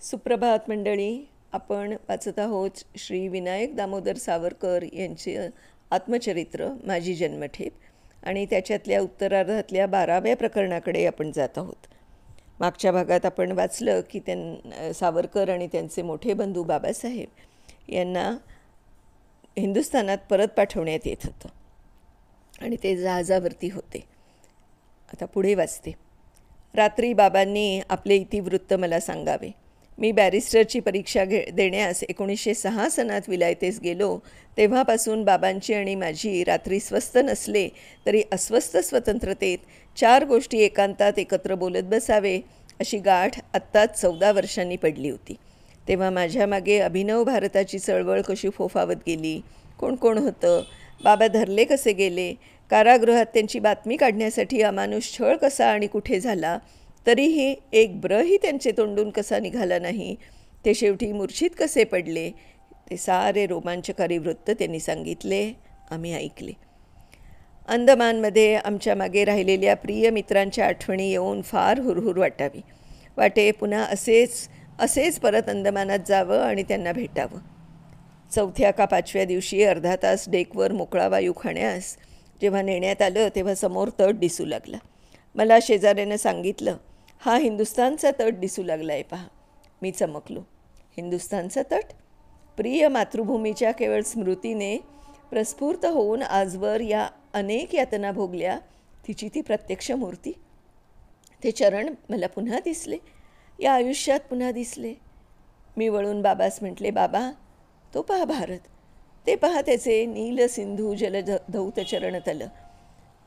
सुप्रभात मंडळी. आपण वाचत आहोत श्री विनायक दामोदर सावरकर यांचे आत्मचरित्र माझी जन्मठेप आणि त्याच्यातल्या उत्तरार्धातल्या 12व्या प्रकरणाकडे आपण जात आहोत. मागच्या भागात आपण वाचलं की सावरकर आणि त्यांचे मोठे बंधू बाबासाहेब यांना हिंदुस्थानात परत पाठवण्यात येत होतं आणि ते जहाजावरती होते. आता पुढे वाचते. रात्री बाबांनी आपले इतिवृत्त मला सांगावे. मी बॅरिस्टरची परीक्षा देण्यास 1906 सनात विलायतेस गेलो तेव्हापासून बाबांची आणि माझी रात्री स्वस्थ नसले तरी अस्वस्थ स्वतंत्रतेत 4 गोष्टी एकांतात एकत्र बोलत बसावे अशी गाठ आत्ताच 14 वर्षांनी पडली होती. तेव्हा माझ्या मागे अभिनव भारताची चळवळ कशी फोफावत गेली, कोण कोण होतं, बाबा धरले कसे गेले, कारागृहात त्यांची बातमी काढण्यासाठी अमानुष छळ कसा आणि कुठे झाला, तरीही एक ब्रही त्यांचे तोंडून कसा निघाला नाही, ते शेवटी मूर्छित कसे पडले, ते सारे रोमांचकारी वृत्त त्यांनी सांगितले. आम्ही ऐकले. अंदमानमध्ये आमच्या मागे राहिलेल्या प्रिय मित्रांच्या आठवणी येऊन फार हुरहुर वाटे पुन्हा असेच परत अंदमानात जावं आणि त्यांना भेटावं. 4थ्या का 5व्या दिवशी अर्धा तास डेकवर मोकळा वायू खाण्यास जेव्हा नेण्यात आलं तेव्हा समोर तट दिसू लागला. मला शेजाऱ्यानं सांगितलं, हा हिंदुस्थानचा तट दिसू लागला आहे पहा. मी चमकलो. हिंदुस्थानचा तट? प्रिय मातृभूमीच्या केवळ स्मृतीने प्रस्फुर्त होऊन आजवर या अनेक यातना भोगल्या तिची ती प्रत्यक्ष मूर्ती. ते चरण मला पुन्हा दिसले, या आयुष्यात पुन्हा दिसले. मी वळून बाबास म्हटले, बाबा तो पहा भारत, ते पहा त्याचे नील सिंधू जल धौत चरणतल.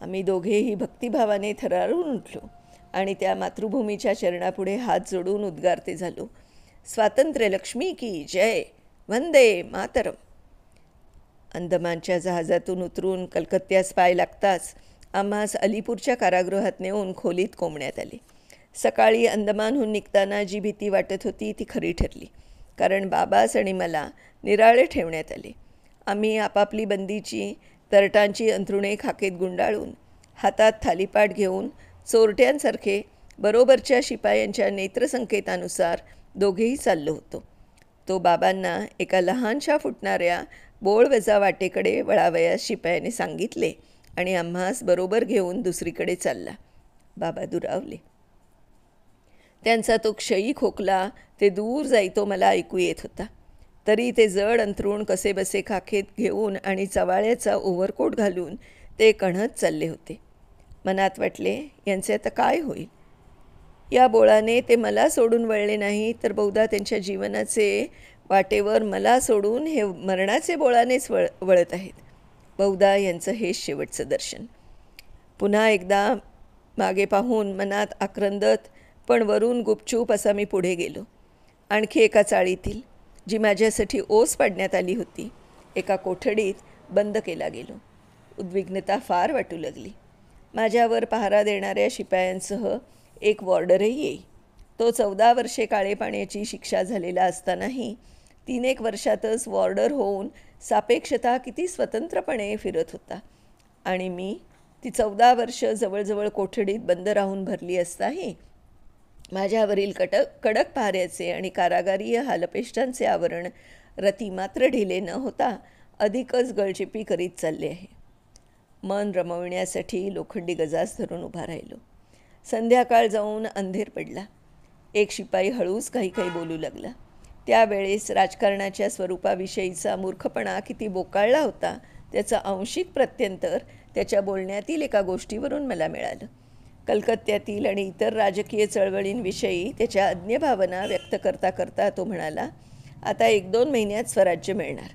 आम्ही दोघेही भक्तिभावाने थरारून उठलो आणि त्या मातृभूमीच्या चरणापुढे हात जोडून उद्गारते झालो, स्वातंत्र्य लक्ष्मी की जय, वंदे मातरम. अंदमानच्या जहाजातून उतरून कलकत्त्यास पाय लागताच आम्हास अलीपूरच्या कारागृहात नेऊन खोलीत कोंबण्यात आले. सकाळी अंदमानहून निघताना जी भीती वाटत होती ती खरी ठरली, कारण बाबास आणि मला निराळे ठेवण्यात आले. आम्ही आपापली बंदीची तरटांची अंथरुणे खाकेत गुंडाळून हातात थालीपाट घेऊन चोरट्यांसारखे बरोबरच्या शिपायांच्या नेत्रसंकेतानुसार दोघेही चाललो होतो. तो बाबांना एका लहानशा फुटणाऱ्या बोळवजा वाटेकडे वळावयास शिपायाने सांगितले आणि आम्हास बरोबर घेऊन दुसरीकडे चालला. बाबा दुरावले. त्यांचा तो क्षयी खोकला ते दूर जाईतो मला ऐकू येत होता. तरी ते जड अंथरूण कसेबसे खाखेत घेऊन आणि चवाळ्याचा ओव्हरकोट घालून ते कणत चालले होते. मनात वाटले, यांचे आता काय होईल. या बोळाने ते मला सोडून वळले नाही तर बहुधा त्यांच्या जीवनाचे वाटेवर मला सोडून हे मरणाचे बोळानेच वळत आहेत. बहुधा यांचं हेच शेवटचं दर्शन. पुन्हा एकदा मागे पाहून मनात आक्रंदत पण वरून गुपचूप असा मी पुढे गेलो. आणखी एका चाळीतील, जी माझ्यासाठी ओस पाडण्यात आली होती, एका कोठडीत बंद केला गेलो. उद्विग्नता फार वाटू लागली. माझ्यावर पहारा देणाऱ्या शिपायांसह एक वॉर्डरही येई. तो 14 वर्षे काळे पाण्याची शिक्षा झालेला असतानाही 3-1 वर्षातच वॉर्डर होऊन सापेक्षता किती स्वतंत्रपणे फिरत होता आणि मी ती 14 वर्ष जवळजवळ कोठडीत बंद राहून भरली असताही माझ्यावरील कडक पहाऱ्याचे आणि कारागारीय हालपेष्टांचे आवरण रती मात्र ढिले न होता अधिकच गळचेपी करीत चालले आहे. मन रमविण्यासाठी लोखंडी गजास धरून उभा राहिलो. संध्याकाळ जाऊन अंधेर पडला. एक शिपाई हळूच काही बोलू लागला. त्यावेळेस राजकारणाच्या स्वरूपाविषयीचा मूर्खपणा किती बोकाळला होता त्याचा आंशिक प्रत्यंतर त्याच्या बोलण्यातील एका गोष्टीवरून मला मिळालं. कलकत्त्यातील आणि इतर राजकीय चळवळींविषयी त्याच्या अज्ञ भावना व्यक्त करता करता तो म्हणाला, आता 1-2 महिन्यात स्वराज्य मिळणार,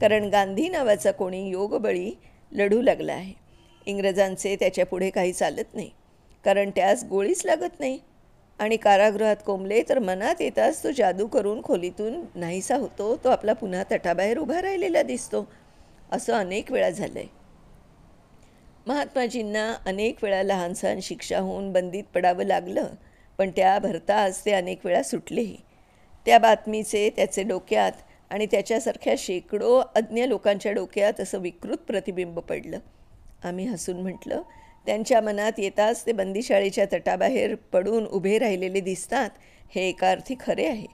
कारण गांधी नावाचा कोणी योगबळी लढू लागला आहे. इंग्रजांचे त्याच्यापुढे काही चालत नाही, कारण त्यास गोळीच लागत नाही आणि कारागृहात कोंबले तर मनात येताच तो जादू करून खोलीतून नाहीसा होतो. तो आपला पुन्हा तटाबाहेर उभा राहिलेला दिसतो. असं अनेक वेळा झालं आहे. महात्माजींना अनेक वेळा लहानसहान शिक्षा होऊन बंदीत पडावं लागलं, पण त्या भरताच ते अनेक वेळा सुटलेही. त्या बातमीचे त्याचे डोक्यात आणि त्याच्यासारख्या शेकडो अज्ञ लोकांच्या डोक्यात असं विकृत प्रतिबिंब पडलं. आम्ही हसून म्हटलं, त्यांच्या मनात येताच ते बंदीशाळेच्या तटाबाहेर पडून उभे राहिलेले दिसतात, हे एका अर्थी खरे आहे.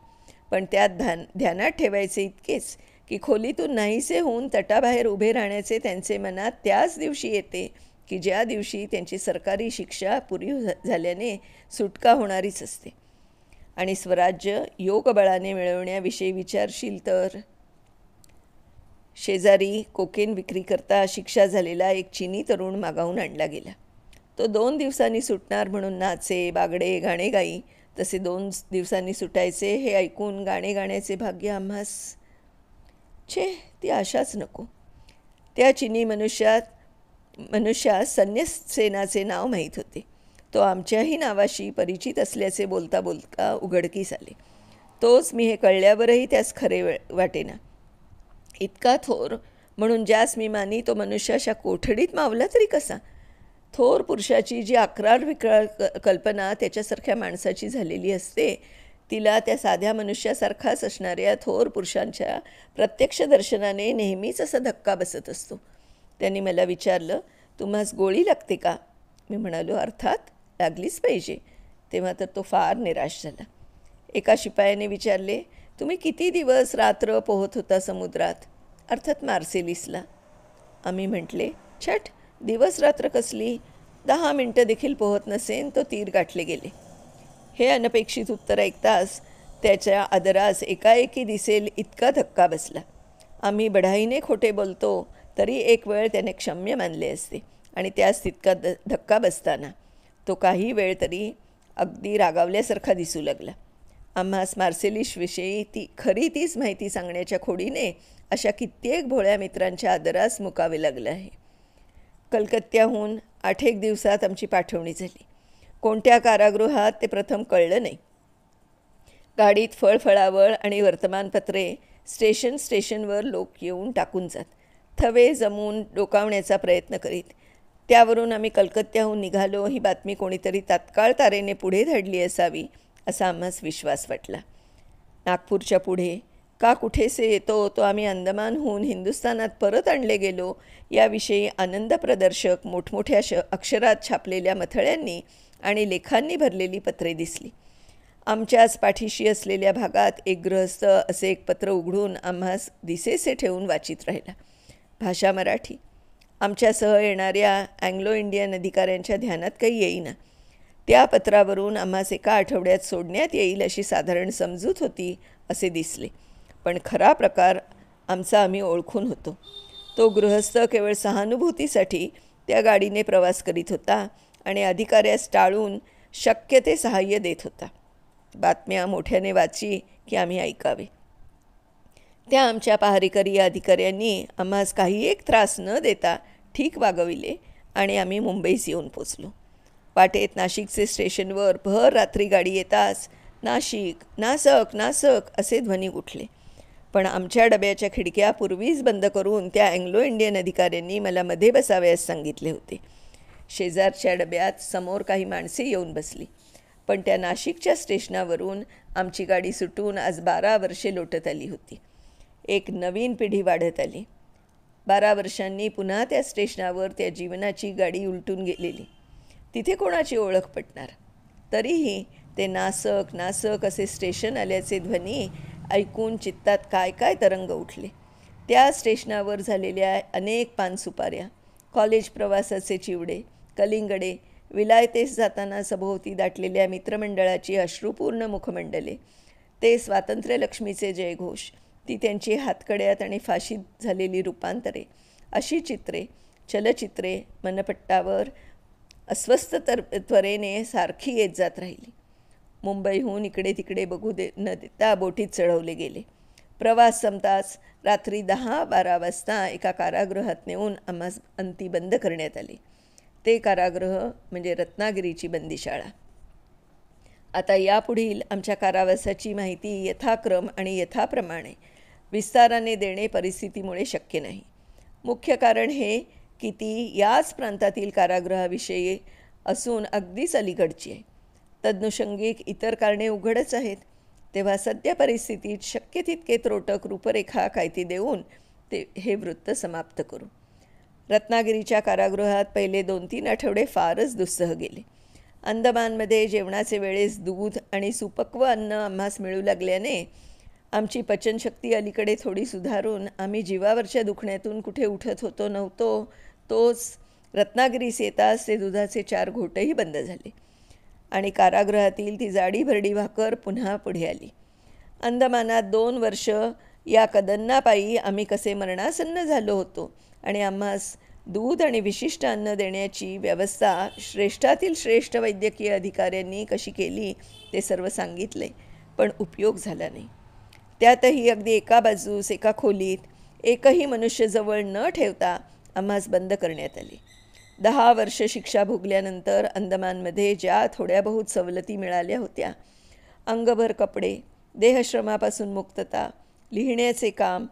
पण त्यात ध्यानात ठेवायचे इतकेच की खोलीतून नाहीसे होऊन तटाबाहेर उभे राहण्याचे त्यांचे मनात त्याच दिवशी येते की ज्या दिवशी त्यांची सरकारी शिक्षा पुरी झाल्याने सुटका होणारीच असते. आणि स्वराज्य योगबळाने मिळवण्याविषयी विचारशील तर शेजारी कोकेन विक्रीकरता शिक्षा झालेला एक चीनी तरुण मागाहून आणला गेला. तो 2 दिवसांनी सुटणार म्हणून नाचे, बागडे, गाणे गाई तसे 2 दिवसांनी सुटायचे हे ऐकून गाणे गाण्याचे भाग्य आम्हास छे, ती आशाच नको. त्या चिनी मनुष्यास सन्यसेनाचे नाव माहीत होते. तो आमच्याही नावाशी परिचित असल्याचे बोलता बोलता उघडकीस आले. तोच मी हे कळल्यावरही त्यास खरे वाटेना. इतका थोर म्हणून ज्यास मी मानी तो मनुष्य अशा कोठडीत मावला तरी कसा? थोर पुरुषाची जी अक्रार विक्रार कल्पना त्याच्यासारख्या माणसाची झालेली असते, तिला त्या साध्या मनुष्यासारखाच असणाऱ्या थोर पुरुषांच्या प्रत्यक्ष दर्शनाने नेहमीच असा धक्का बसत असतो. त्यांनी मला विचारलं, तुम्हास गोळी लागते का? मी म्हणालो, अर्थात लागलीच पाहिजे. तेव्हा तर तो फार निराश झाला. एका शिपायाने विचारले, तुम्ही किती दिवस रात्र पोहत होता समुद्रात? अर्थात मार्सेलिसला. आम्ही म्हटले, छट, दिवस रात्र कसली, 10 मिनटं देखील पोहत नसेन तो तीर गाठले गेले. हे अनपेक्षित उत्तर ऐकताच त्याच्या आदरास एकाएकी दिसेल इतका धक्का बसला. आम्ही बढाईने खोटे बोलतो तरी एक वेळ त्याने क्षम्य मानले असते आणि त्यास तितका धक्का बसताना तो काही वेळ तरी अगदी रागावल्यासारखा दिसू लागला. आम्हास मार्सेलिसविषयी तीच माहिती सांगण्याच्या खोडीने अशा कित्येक भोळ्या मित्रांच्या आदरास मुकावे लागलं आहे. कलकत्त्याहून 8 दिवसात आमची पाठवणी झाली. कोणत्या कारागृहात ते प्रथम कळलं नाही. गाडीत फळफळावळ आणि वर्तमानपत्रे स्टेशनवर लोक येऊन टाकून जात, थवे जमून डोकावण्याचा प्रयत्न करीत. त्यावरून आम्ही कलकत्त्याहून निघालो ही बातमी कोणीतरी तात्काळ तारेने पुढे धाडली असावी असा आम्हास विश्वास वाटला. नागपूरच्या पुढे का कुठेसे येतो तो आम्ही अंदमानहून हिंदुस्थानात परत आणले गेलो याविषयी आनंदप्रदर्शक मोठमोठ्या अक्षरात छापलेल्या मथळ्यांनी आणि लेखांनी भरलेली पत्रे दिसली. आमच्याच पाठीशी असलेल्या भागात एक गृहस्थ असे एक पत्र उघडून आम्हास दिसेसे ठेवून वाचित राहिला. भाषा मराठी. आमच्यासह येणाऱ्या अँग्लो इंडियन अधिकाऱ्यांच्या ध्यानात काही येईना. त्या पत्रावरून आम्हास एका आठवड्यात सोडण्यात येईल अशी साधारण समजूत होती असे दिसले. पण खरा प्रकार आमचा आम्ही ओळखून होतो. तो गृहस्थ केवळ सहानुभूतीसाठी त्या गाडीने प्रवास करीत होता आणि अधिकाऱ्यास टाळून शक्य ते सहाय्य देत होता. बातम्या मोठ्याने वाची की आम्ही ऐकावे. त्या आमच्या पहारेकरी अधिकाऱ्यांनी आम्हास काही एक त्रास न देता ठीक वागविले आणि आम्ही मुंबईस येऊन पोचलो. वाटेत नाशिकचे स्टेशनवर भर रात्री गाडी येताच नाशिक, नासक, नासक असे ध्वनी उठले. पण आमच्या डब्याच्या खिडक्या पूर्वीच बंद करून त्या अँग्लो इंडियन अधिकाऱ्यांनी मला मध्ये बसावयास सांगितले होते. शेजारच्या डब्यात समोर काही माणसे येऊन बसली. पण त्या नाशिकच्या स्टेशनावरून आमची गाडी सुटून आज 12 वर्षे लोटत आली होती. एक नवीन पिढी वाढत आली. 12 वर्षांनी पुन्हा त्या स्टेशनावर त्या जीवनाची गाडी उलटून गेलेली. तिथे कोणाची ओळख पटणार? तरीही ते नासक नासक असे स्टेशन आल्याचे ध्वनी ऐकून चित्तात काय काय तरंग उठले. त्या स्टेशनावर झालेल्या अनेक पानसुपाऱ्या, कॉलेज प्रवासाचे चिवडे, कलिंगडे, विलायतेस जाताना सभोवती दाटलेल्या मित्रमंडळाची अश्रुपूर्ण मुखमंडले, ते स्वातंत्र्यलक्ष्मीचे जयघोष, ती त्यांची हातकड्यात आणि फाशीत झालेली रूपांतरे, अशी चित्रे, चलचित्रे मनपट्टावर अस्वस्थ त्वरेने सारखी येत जात राहिली. मुंबईहून इकडे तिकडे बघू न देता बोटीत चढवले गेले. प्रवास संपताच रात्री 10-12 वाजता एका कारागृहात नेऊन आम्हास अंती बंद करण्यात आले. ते कारागृह म्हणजे रत्नागिरीची बंदीशाळा. आता यापुढील आमच्या कारावासाची माहिती यथाक्रम आणि यथाप्रमाणे विस्ताराने देणे परिस्थितीमुळे शक्य नाही. मुख्य कारण हे की ती याच प्रांतातील कारागृहाविषयी असून अगदीच अलीकडची आहे. तदनुषंगिक इतर कारणे उघडच आहेत. तेव्हा सध्या परिस्थितीत शक्य तितके त्रोटक रूपरेखा कायती देऊन हे वृत्त समाप्त करू. रत्नागिरीच्या कारागृहात पहिले 2-3 आठवडे फारच दुस्सह गेले. अंदमानमध्ये जेवणाचे वेळेस दूध आणि सुपक्व अन्न आम्हास मिळू लागल्याने आमची पचनशक्ती अलीकडे थोडी सुधारून आम्ही जीवावरच्या दुखण्यातून कुठे उठत होतो नव्हतो, तोच रत्नागिरीस येताच ते दुधाचे 4 घोटही बंद झाले आणि कारागृहातील ती जाडी भरडी भाकर पुन्हा पुढे आली. अंदमानात 2 वर्ष या कदन्नापायी आम्ही कसे मरणासन्न झालो होतो आणि आम्हास दूध आणि विशिष्ट अन्न देण्याची व्यवस्था श्रेष्ठातील श्रेष्ठ वैद्यकीय अधिकाऱ्यांनी कशी केली ते सर्व सांगितले, पण उपयोग झाला नाही. त्यातही अगदी एका बाजूस एका खोलीत एकही मनुष्य जवळ न ठेवता आम्हास बंद करण्यात आले. 10 वर्ष शिक्षा भोगल्यानंतर अंदमानमध्ये ज्या थोड्या बहुत सवलती मिळाल्या होत्या, अंगभर कपडे, देहश्रमापासून मुक्तता, लिहिण्याचे काम